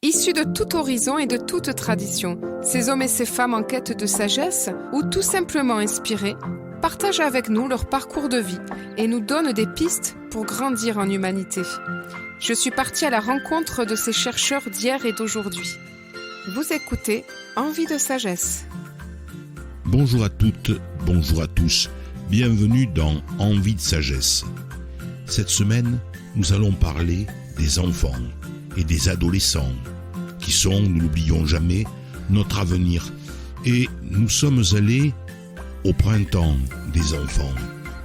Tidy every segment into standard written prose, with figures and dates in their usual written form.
Issus de tout horizon et de toute tradition, ces hommes et ces femmes en quête de sagesse ou tout simplement inspirés partagent avec nous leur parcours de vie et nous donnent des pistes pour grandir en humanité. Je suis partie à la rencontre de ces chercheurs d'hier et d'aujourd'hui. Vous écoutez Envie de sagesse. Bonjour à toutes, bonjour à tous, bienvenue dans Envie de sagesse. Cette semaine, nous allons parler des enfants et des adolescents, qui sont, nous l'oublions jamais, notre avenir. Et nous sommes allés au printemps des enfants.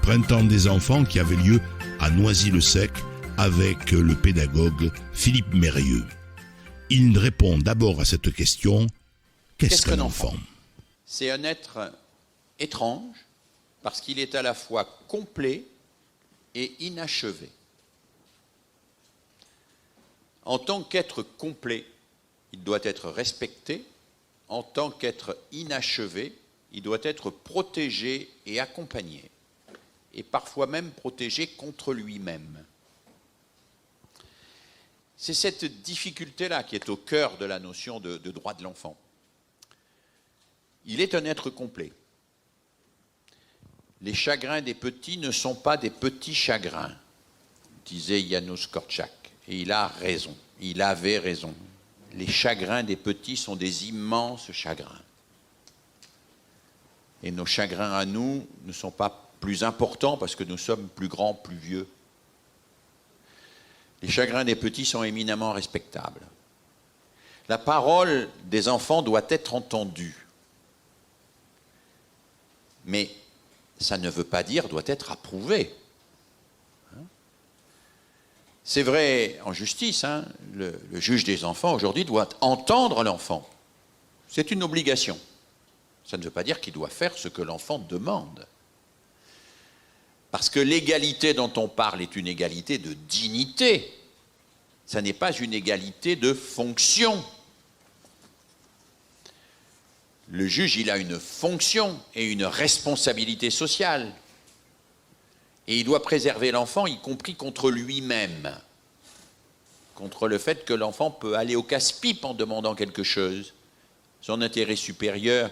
Printemps des enfants qui avait lieu à Noisy-le-Sec avec le pédagogue Philippe Mérieux. Il répond d'abord à cette question, qu'est-ce qu'un enfant ? C'est un être étrange parce qu'il est à la fois complet et inachevé. En tant qu'être complet, il doit être respecté. En tant qu'être inachevé, il doit être protégé et accompagné. Et parfois même protégé contre lui-même. C'est cette difficulté-là qui est au cœur de la notion de droit de l'enfant. Il est un être complet. Les chagrins des petits ne sont pas des petits chagrins, disait Janusz Korczak. Et il a raison, il avait raison. Les chagrins des petits sont des immenses chagrins. Et nos chagrins à nous ne sont pas plus importants parce que nous sommes plus grands, plus vieux. Les chagrins des petits sont éminemment respectables. La parole des enfants doit être entendue. Mais ça ne veut pas dire doit être approuvée. C'est vrai en justice, le juge des enfants aujourd'hui doit entendre l'enfant. C'est une obligation. Ça ne veut pas dire qu'il doit faire ce que l'enfant demande. Parce que l'égalité dont on parle est une égalité de dignité. Ça n'est pas une égalité de fonction. Le juge, il a une fonction et une responsabilité sociale. Et il doit préserver l'enfant, y compris contre lui-même. Contre le fait que l'enfant peut aller au casse-pipe en demandant quelque chose. Son intérêt supérieur,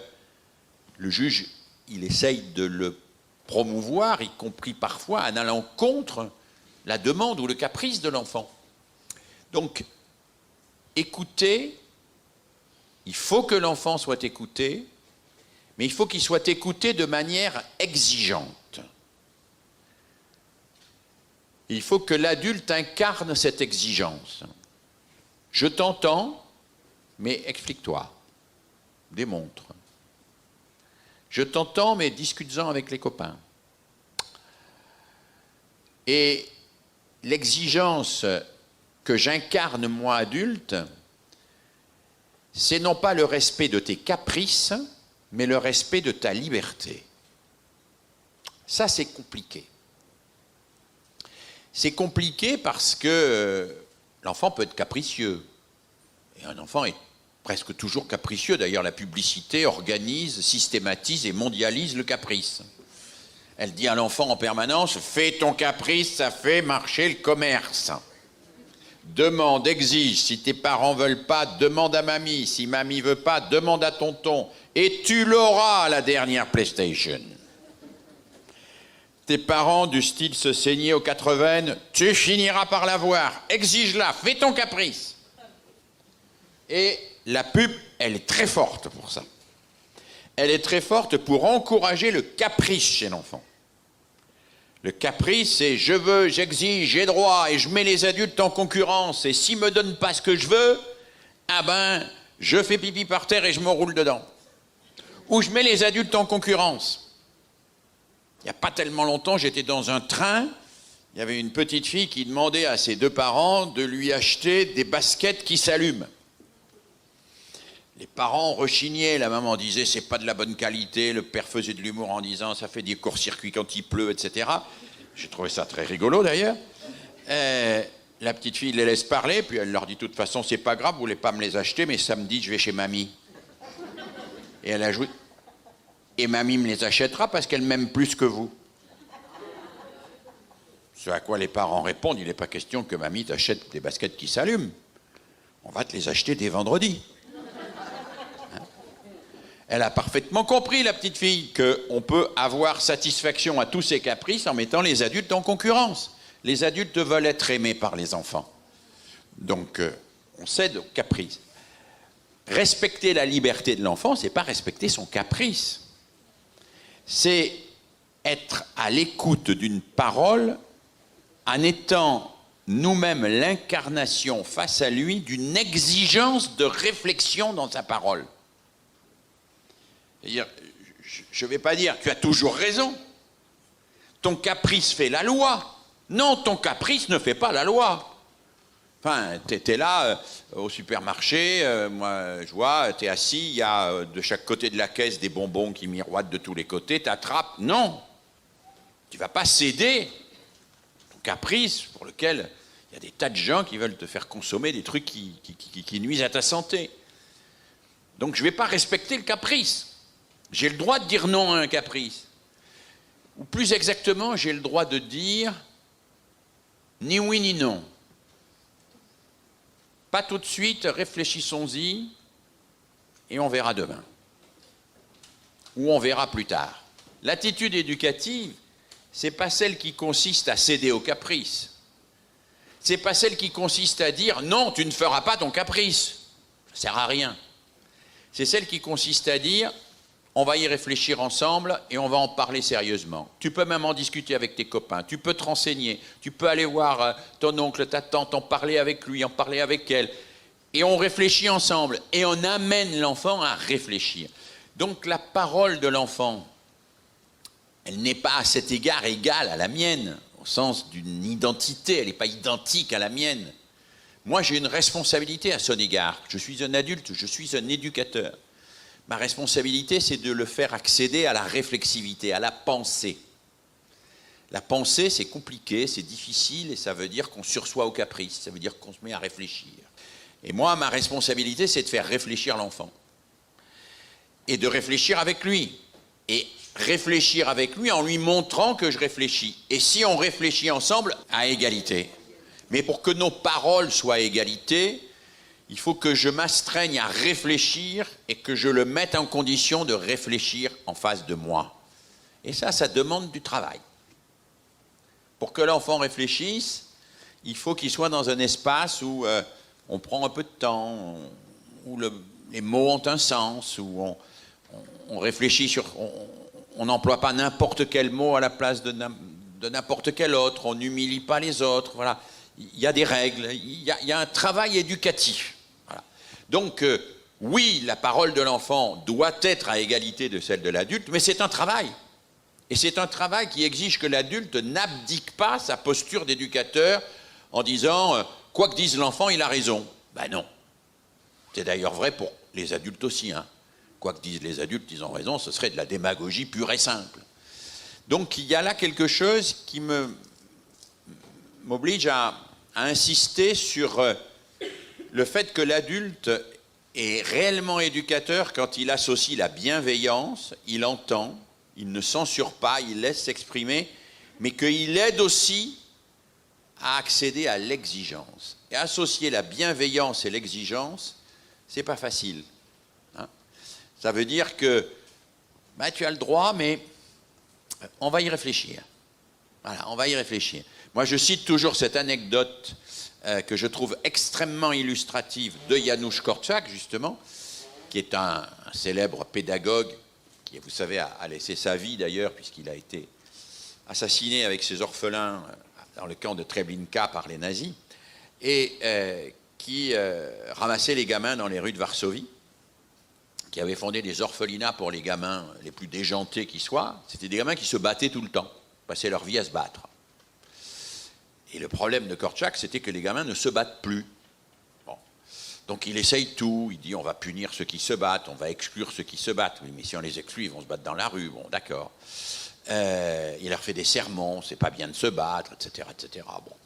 le juge, il essaye de le promouvoir, y compris parfois en allant contre la demande ou le caprice de l'enfant. Donc, écouter, il faut que l'enfant soit écouté, mais il faut qu'il soit écouté de manière exigeante. Il faut que l'adulte incarne cette exigence. Je t'entends, mais explique-toi, démontre. Je t'entends, mais discute-en avec les copains. Et l'exigence que j'incarne moi adulte, c'est non pas le respect de tes caprices, mais le respect de ta liberté. Ça, c'est compliqué. C'est compliqué parce que l'enfant peut être capricieux. Et un enfant est presque toujours capricieux. D'ailleurs, la publicité organise, systématise et mondialise le caprice. Elle dit à l'enfant en permanence, fais ton caprice, ça fait marcher le commerce. Demande, exige. Si tes parents veulent pas, demande à mamie. Si mamie veut pas, demande à tonton. Et tu l'auras, la dernière PlayStation. Tes parents du style se saigner aux 80, tu finiras par l'avoir. Exige-la, fais ton caprice. Et la pub, elle est très forte pour ça. Elle est très forte pour encourager le caprice chez l'enfant. Le caprice, c'est je veux, j'exige, j'ai droit, et je mets les adultes en concurrence. Et s'ils ne me donnent pas ce que je veux, ah ben, je fais pipi par terre et je me roule dedans. Ou je mets les adultes en concurrence. Il n'y a pas tellement longtemps, j'étais dans un train, il y avait une petite fille qui demandait à ses deux parents de lui acheter des baskets qui s'allument. Les parents rechignaient, la maman disait c'est pas de la bonne qualité, le père faisait de l'humour en disant ça fait des courts-circuits quand il pleut, etc. J'ai trouvé ça très rigolo d'ailleurs. La petite fille les laisse parler, puis elle leur dit de toute façon c'est pas grave, vous voulez pas me les acheter, mais samedi je vais chez mamie. Et elle ajoute et mamie me les achètera parce qu'elle m'aime plus que vous. Ce à quoi les parents répondent, il n'est pas question que mamie t'achète des baskets qui s'allument. On va te les acheter dès vendredi. Hein? Elle a parfaitement compris, la petite fille, qu'on peut avoir satisfaction à tous ses caprices en mettant les adultes en concurrence. Les adultes veulent être aimés par les enfants. Donc, on cède aux caprices. Respecter la liberté de l'enfant, c'est pas respecter son caprice. C'est être à l'écoute d'une parole en étant nous-mêmes l'incarnation face à lui d'une exigence de réflexion dans sa parole. C'est-à-dire, je ne vais pas dire tu as toujours raison. Ton caprice fait la loi. Non, ton caprice ne fait pas la loi. Enfin, t'es là au supermarché, moi je vois, t'es assis, il y a de chaque côté de la caisse des bonbons qui miroitent de tous les côtés, t'attrapes. Non, tu vas pas céder ton caprice pour lequel il y a des tas de gens qui veulent te faire consommer des trucs qui nuisent à ta santé. Donc je ne vais pas respecter le caprice. J'ai le droit de dire non à un caprice. Ou plus exactement, j'ai le droit de dire ni oui ni non. Pas tout de suite, réfléchissons-y et on verra demain. Ou on verra plus tard. L'attitude éducative, c'est pas celle qui consiste à céder au caprice. C'est pas celle qui consiste à dire non, tu ne feras pas ton caprice. Ça sert à rien. C'est celle qui consiste à dire on va y réfléchir ensemble et on va en parler sérieusement. Tu peux même en discuter avec tes copains, tu peux te renseigner, tu peux aller voir ton oncle, ta tante, en parler avec lui, en parler avec elle. Et on réfléchit ensemble et on amène l'enfant à réfléchir. Donc la parole de l'enfant, elle n'est pas à cet égard égale à la mienne, au sens d'une identité, elle n'est pas identique à la mienne. Moi j'ai une responsabilité à son égard. Je suis un adulte, je suis un éducateur. Ma responsabilité, c'est de le faire accéder à la réflexivité, à la pensée. La pensée, c'est compliqué, c'est difficile, et ça veut dire qu'on sursoit au caprice, ça veut dire qu'on se met à réfléchir. Et moi, ma responsabilité, c'est de faire réfléchir l'enfant. Et de réfléchir avec lui. Et réfléchir avec lui en lui montrant que je réfléchis. Et si on réfléchit ensemble, à égalité. Mais pour que nos paroles soient à égalité, il faut que je m'astreigne à réfléchir et que je le mette en condition de réfléchir en face de moi. Et ça demande du travail. Pour que l'enfant réfléchisse, il faut qu'il soit dans un espace où on prend un peu de temps, où les mots ont un sens, où on réfléchit sur... On n'emploie pas n'importe quel mot à la place de n'importe quel autre, on n'humilie pas les autres, voilà. Il y a des règles, il y a un travail éducatif. Voilà. Donc, oui, la parole de l'enfant doit être à égalité de celle de l'adulte, mais c'est un travail. Et c'est un travail qui exige que l'adulte n'abdique pas sa posture d'éducateur en disant « quoi que dise l'enfant, il a raison ». Ben non. C'est d'ailleurs vrai pour les adultes aussi. Hein. Quoi que disent les adultes, ils ont raison, ce serait de la démagogie pure et simple. Donc, il y a là quelque chose qui m'oblige à insister sur le fait que l'adulte est réellement éducateur quand il associe la bienveillance, il entend, il ne censure pas, il laisse s'exprimer, mais qu'il aide aussi à accéder à l'exigence. Et associer la bienveillance et l'exigence, c'est pas facile. Hein. Ça veut dire que tu as le droit, mais on va y réfléchir. Voilà, on va y réfléchir. Moi, je cite toujours cette anecdote que je trouve extrêmement illustrative de Janusz Korczak, justement, qui est un célèbre pédagogue qui, vous savez, a laissé sa vie d'ailleurs, puisqu'il a été assassiné avec ses orphelins dans le camp de Treblinka par les nazis, et qui ramassait les gamins dans les rues de Varsovie, qui avait fondé des orphelinats pour les gamins les plus déjantés qui soient. C'était des gamins qui se battaient tout le temps, passaient leur vie à se battre. Et le problème de Korczak, c'était que les gamins ne se battent plus. Bon. Donc il essaye tout, il dit on va punir ceux qui se battent, on va exclure ceux qui se battent. Oui, mais si on les exclut, ils vont se battre dans la rue, bon d'accord. Il leur fait des sermons, c'est pas bien de se battre, etc. etc. Bon.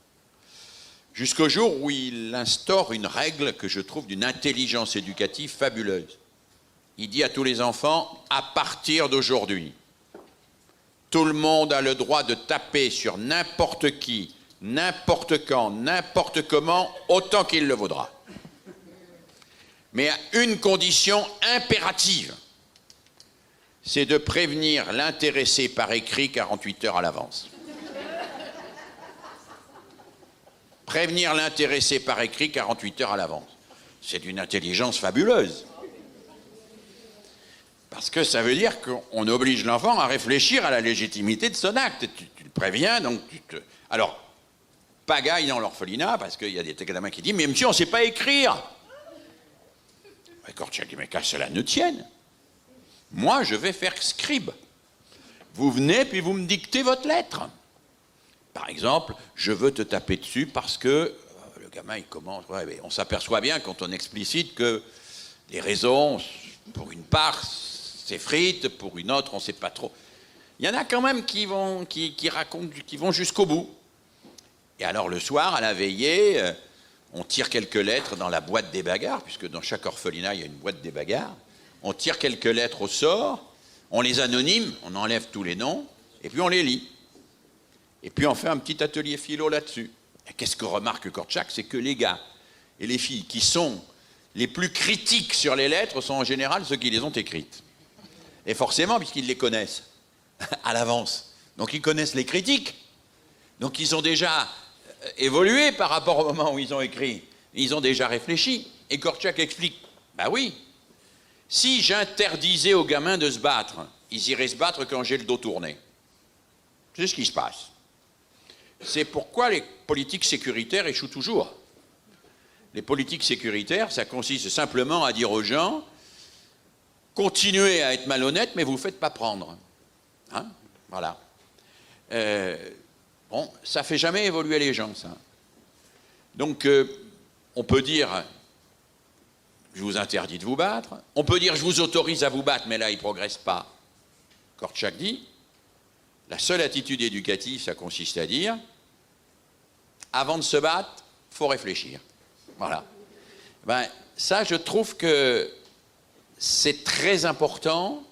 Jusqu'au jour où il instaure une règle que je trouve d'une intelligence éducative fabuleuse. Il dit à tous les enfants, à partir d'aujourd'hui, tout le monde a le droit de taper sur n'importe qui, n'importe quand, n'importe comment, autant qu'il le vaudra. mais à une condition impérative, c'est de prévenir l'intéressé par écrit 48 heures à l'avance. Prévenir l'intéressé par écrit 48 heures à l'avance. C'est d'une intelligence fabuleuse. Parce que ça veut dire qu'on oblige l'enfant à réfléchir à la légitimité de son acte. Tu le préviens, donc tu te... Alors, pagaille dans l'orphelinat, parce qu'il y a des gamins qui disent « Mais monsieur, on ne sait pas écrire !» Kortchak dit « Mais qu'à cela ne tienne. Moi, je vais faire scribe. Vous venez, puis vous me dictez votre lettre. Par exemple, je veux te taper dessus parce que... » Le gamin, il commence... Ouais, mais on s'aperçoit bien quand on explicite que les raisons, pour une part, s'effritent, pour une autre, on ne sait pas trop. Il y en a quand même qui racontent, qui vont jusqu'au bout. Et alors, le soir, à la veillée, on tire quelques lettres dans la boîte des bagarres, puisque dans chaque orphelinat, il y a une boîte des bagarres. On tire quelques lettres au sort, on les anonyme, on enlève tous les noms, et puis on les lit. Et puis on fait un petit atelier philo là-dessus. Et qu'est-ce que remarque Kortchak? C'est que les gars et les filles qui sont les plus critiques sur les lettres sont en général ceux qui les ont écrites. Et forcément, puisqu'ils les connaissent à l'avance. Donc ils connaissent les critiques. Donc ils ont déjà évolué par rapport au moment où ils ont écrit. Ils ont déjà réfléchi. Et Kortchak explique, bah oui, si j'interdisais aux gamins de se battre, ils iraient se battre quand j'ai le dos tourné. C'est ce qui se passe. C'est pourquoi les politiques sécuritaires échouent toujours. Les politiques sécuritaires, ça consiste simplement à dire aux gens, continuez à être malhonnêtes, mais vous ne vous faites pas prendre. Hein? Voilà. Bon, ça ne fait jamais évoluer les gens, ça. Donc, on peut dire, je vous interdis de vous battre. On peut dire, je vous autorise à vous battre, mais là, ils ne progressent pas. Kortchak dit, la seule attitude éducative, ça consiste à dire, avant de se battre, il faut réfléchir. Voilà. Ben, ça, je trouve que c'est très important,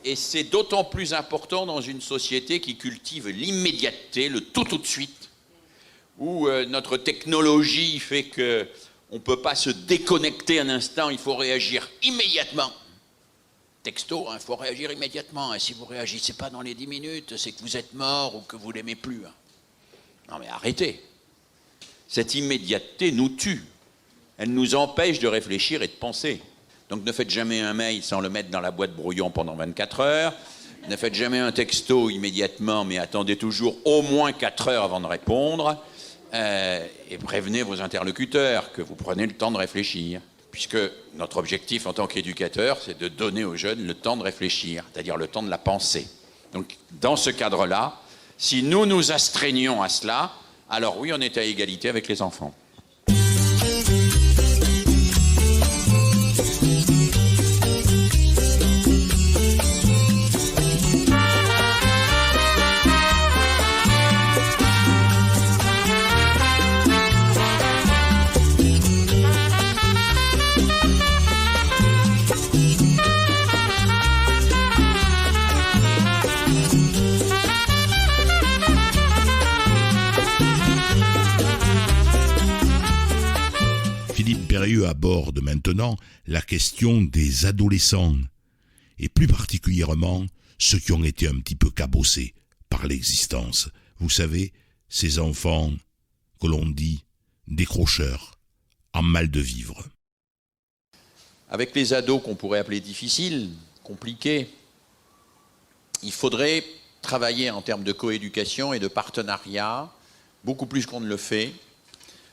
et c'est d'autant plus important dans une société qui cultive l'immédiateté, le tout de suite, où notre technologie fait qu'on ne peut pas se déconnecter un instant, il faut réagir immédiatement. Texto, il faut réagir immédiatement. Et si vous ne réagissez pas dans les 10 minutes, c'est que vous êtes mort ou que vous ne l'aimez plus. Non mais arrêtez. Cette immédiateté nous tue. Elle nous empêche de réfléchir et de penser. Donc ne faites jamais un mail sans le mettre dans la boîte brouillon pendant 24 heures. Ne faites jamais un texto immédiatement, mais attendez toujours au moins 4 heures avant de répondre. Et prévenez vos interlocuteurs que vous prenez le temps de réfléchir. Puisque notre objectif en tant qu'éducateur, c'est de donner aux jeunes le temps de réfléchir, c'est-à-dire le temps de la penser. Donc, dans ce cadre-là, si nous nous astreignons à cela, alors oui, on est à égalité avec les enfants. Aborde maintenant la question des adolescents, et plus particulièrement ceux qui ont été un petit peu cabossés par l'existence. Vous savez, ces enfants que l'on dit décrocheurs, en mal de vivre. Avec les ados qu'on pourrait appeler difficiles, compliqués, il faudrait travailler en termes de coéducation et de partenariat, beaucoup plus qu'on ne le fait,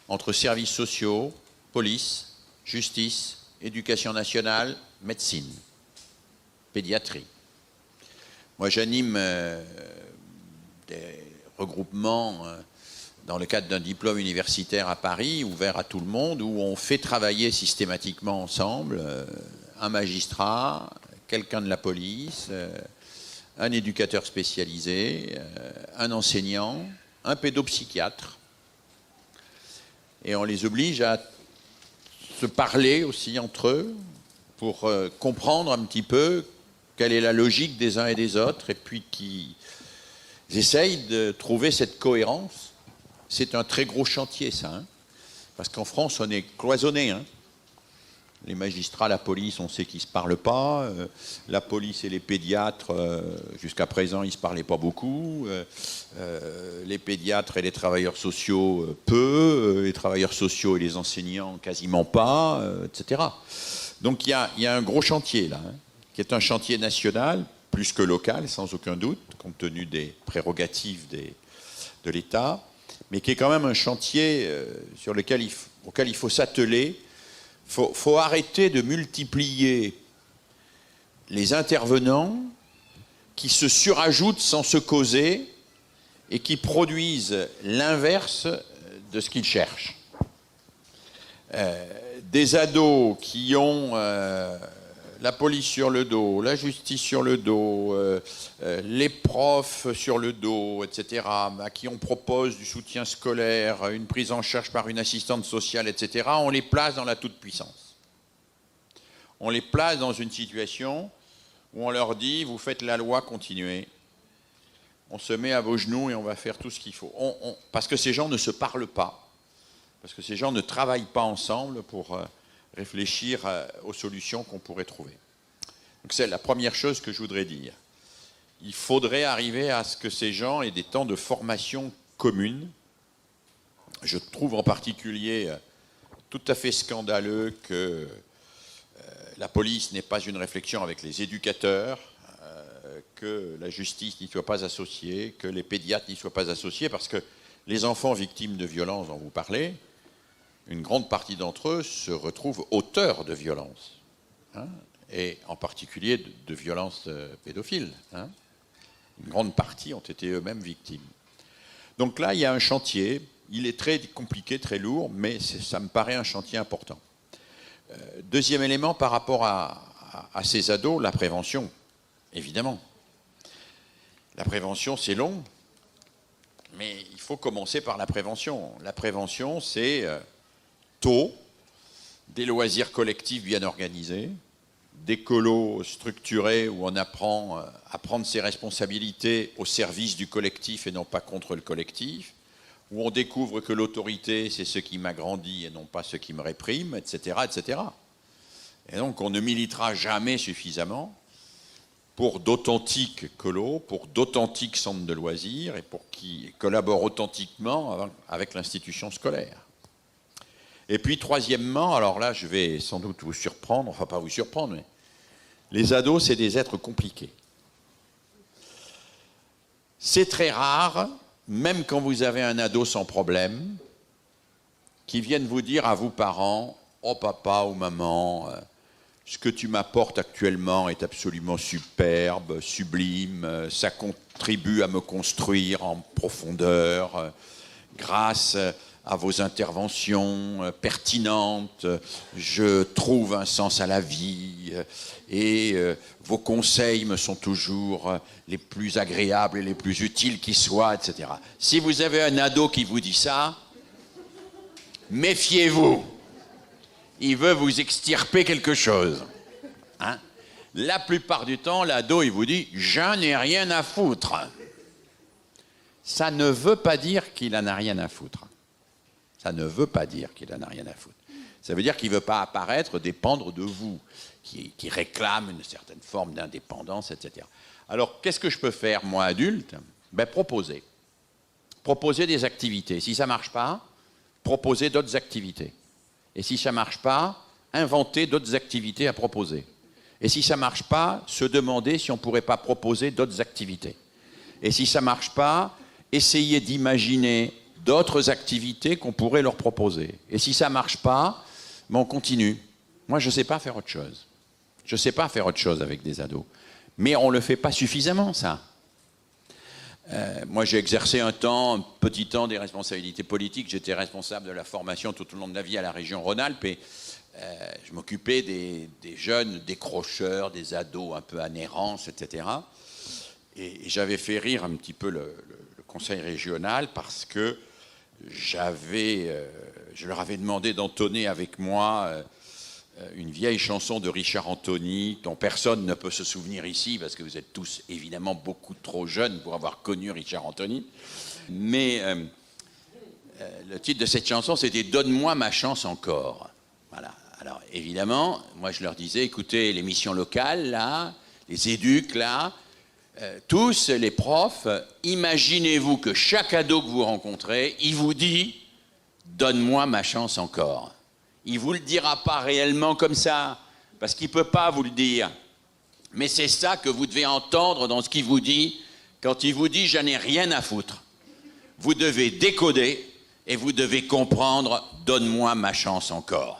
entre services sociaux, police, justice, éducation nationale, médecine, pédiatrie. Moi, j'anime des regroupements dans le cadre d'un diplôme universitaire à Paris, ouvert à tout le monde, où on fait travailler systématiquement ensemble un magistrat, quelqu'un de la police, un éducateur spécialisé, un enseignant, un pédopsychiatre. Et on les oblige à se parler aussi entre eux pour comprendre un petit peu quelle est la logique des uns et des autres, et puis qu'ils essayent de trouver cette cohérence. C'est un très gros chantier, ça, hein, parce qu'en France, on est cloisonné. Hein. Les magistrats, la police, on sait qu'ils ne se parlent pas. La police et les pédiatres, jusqu'à présent, ils ne se parlaient pas beaucoup. Les pédiatres et les travailleurs sociaux, peu. Les travailleurs sociaux et les enseignants, quasiment pas, etc. Donc il y a un gros chantier là, hein, qui est un chantier national, plus que local, sans aucun doute, compte tenu des prérogatives de l'État, mais qui est quand même un chantier auquel il faut s'atteler. Faut arrêter de multiplier les intervenants qui se surajoutent sans se causer et qui produisent l'inverse de ce qu'ils cherchent. Des ados qui ont la police sur le dos, la justice sur le dos, les profs sur le dos, etc., à qui on propose du soutien scolaire, une prise en charge par une assistante sociale, etc., on les place dans la toute-puissance. On les place dans une situation où on leur dit « vous faites la loi, continuez ». On se met à vos genoux et on va faire tout ce qu'il faut. Parce que ces gens ne se parlent pas, parce que ces gens ne travaillent pas ensemble pour réfléchir aux solutions qu'on pourrait trouver. Donc c'est la première chose que je voudrais dire. Il faudrait arriver à ce que ces gens aient des temps de formation commune. Je trouve en particulier tout à fait scandaleux que la police n'ait pas une réflexion avec les éducateurs, que la justice n'y soit pas associée, que les pédiatres n'y soient pas associés, parce que les enfants victimes de violences dont vous parlez, une grande partie d'entre eux se retrouvent auteurs de violences, hein, et en particulier de violences pédophiles. Hein. Une grande partie ont été eux-mêmes victimes. Donc là, il y a un chantier, il est très compliqué, très lourd, mais ça me paraît un chantier important. Deuxième élément par rapport à ces ados, la prévention, évidemment. La prévention, c'est long, mais il faut commencer par la prévention. La prévention, c'est tôt, des loisirs collectifs bien organisés, des colos structurés où on apprend à prendre ses responsabilités au service du collectif et non pas contre le collectif, où on découvre que l'autorité, c'est ce qui m'agrandit et non pas ce qui me réprime, etc., etc. Et donc, on ne militera jamais suffisamment pour d'authentiques colos, pour d'authentiques centres de loisirs et pour qui collaborent authentiquement avec l'institution scolaire. Et puis, troisièmement, alors là, je vais sans doute vous surprendre, enfin pas vous surprendre, mais les ados, c'est des êtres compliqués. C'est très rare, même quand vous avez un ado sans problème, qui vienne vous dire à vous parents, « Oh papa ou maman, ce que tu m'apportes actuellement est absolument superbe, sublime, ça contribue à me construire en profondeur, grâce à vos interventions pertinentes, je trouve un sens à la vie et vos conseils me sont toujours les plus agréables et les plus utiles qui soient, etc. » Si vous avez un ado qui vous dit ça, méfiez-vous. Il veut vous extirper quelque chose. Hein? La plupart du temps, l'ado, il vous dit « j'en ai rien à foutre ». Ça ne veut pas dire qu'il en a rien à foutre. Ça ne veut pas dire qu'il en a rien à foutre. Ça veut dire qu'il ne veut pas apparaître, dépendre de vous, qui réclame une certaine forme d'indépendance, etc. Alors, qu'est-ce que je peux faire, moi, adulte? Ben, proposer. Proposer des activités. Si ça ne marche pas, proposer d'autres activités. Et si ça ne marche pas, inventer d'autres activités à proposer. Et si ça ne marche pas, se demander si on ne pourrait pas proposer d'autres activités. Et si ça ne marche pas, essayer d'imaginer d'autres activités qu'on pourrait leur proposer. Et si ça ne marche pas, ben on continue. Moi, je ne sais pas faire autre chose. Je ne sais pas faire autre chose avec des ados. Mais on ne le fait pas suffisamment, ça. Moi, j'ai exercé un petit temps, des responsabilités politiques. J'étais responsable de la formation tout au long de la vie à la région Rhône-Alpes. Et je m'occupais des jeunes décrocheurs, des ados un peu en errance, etc. Et j'avais fait rire un petit peu le conseil régional parce que je leur avais demandé d'entonner avec moi une vieille chanson de Richard Anthony dont personne ne peut se souvenir ici parce que vous êtes tous évidemment beaucoup trop jeunes pour avoir connu Richard Anthony. Mais le titre de cette chanson, c'était « Donne-moi ma chance encore ». Voilà. Alors évidemment, moi je leur disais, écoutez, les missions locales, là, les éducs, là, tous les profs, imaginez-vous que chaque ado que vous rencontrez, il vous dit « donne-moi ma chance encore ». Il ne vous le dira pas réellement comme ça, parce qu'il ne peut pas vous le dire. Mais c'est ça que vous devez entendre dans ce qu'il vous dit, quand il vous dit « j'en ai rien à foutre ». Vous devez décoder et vous devez comprendre « donne-moi ma chance encore ».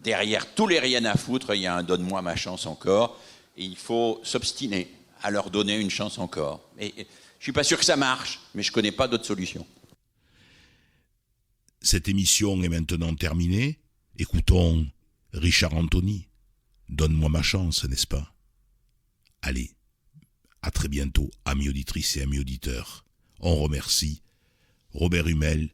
Derrière tous les rien à foutre, il y a un « donne-moi ma chance encore ». Et il faut s'obstiner à leur donner une chance encore. Et je ne suis pas sûr que ça marche, mais je ne connais pas d'autre solution. Cette émission est maintenant terminée. Écoutons Richard Anthony. Donne-moi ma chance, n'est-ce pas? Allez, à très bientôt, amis auditrices et amis auditeurs. On remercie Robert Hummel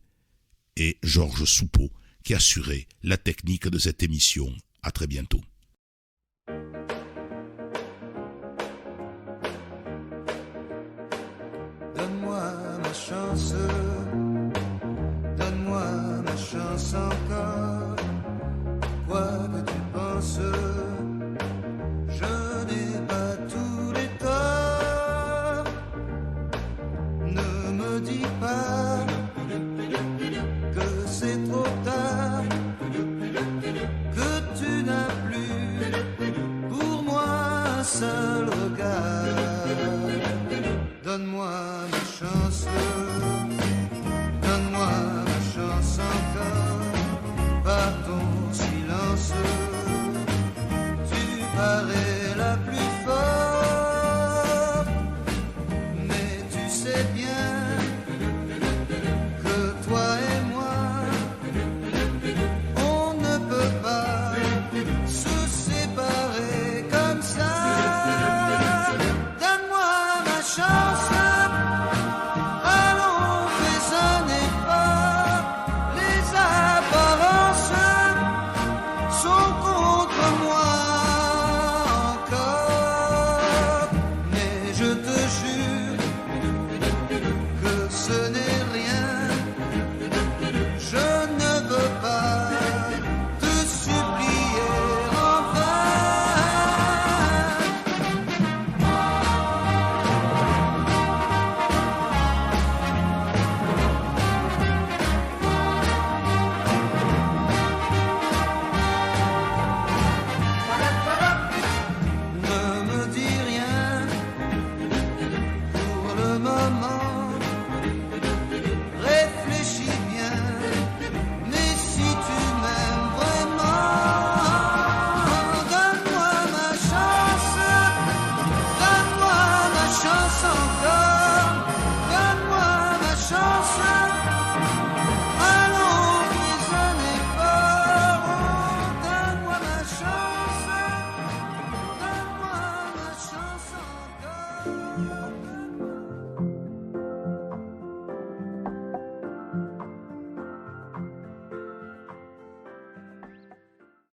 et Georges Soupeau qui assuraient la technique de cette émission. À très bientôt. Donne-moi ma chance, donne-moi ma chance encore. Quoi que tu penses, je n'ai pas tous les torts. Ne me dis pas que c'est trop tard, que tu n'as plus pour moi un seul regard. Donne-moi ma chance, donne-moi ma chance encore. Par ton silence, tu parais la plus forte. Mais tu sais bien que toi et moi, on ne peut pas se séparer comme ça. Donne-moi ma chance. Sont contre moi.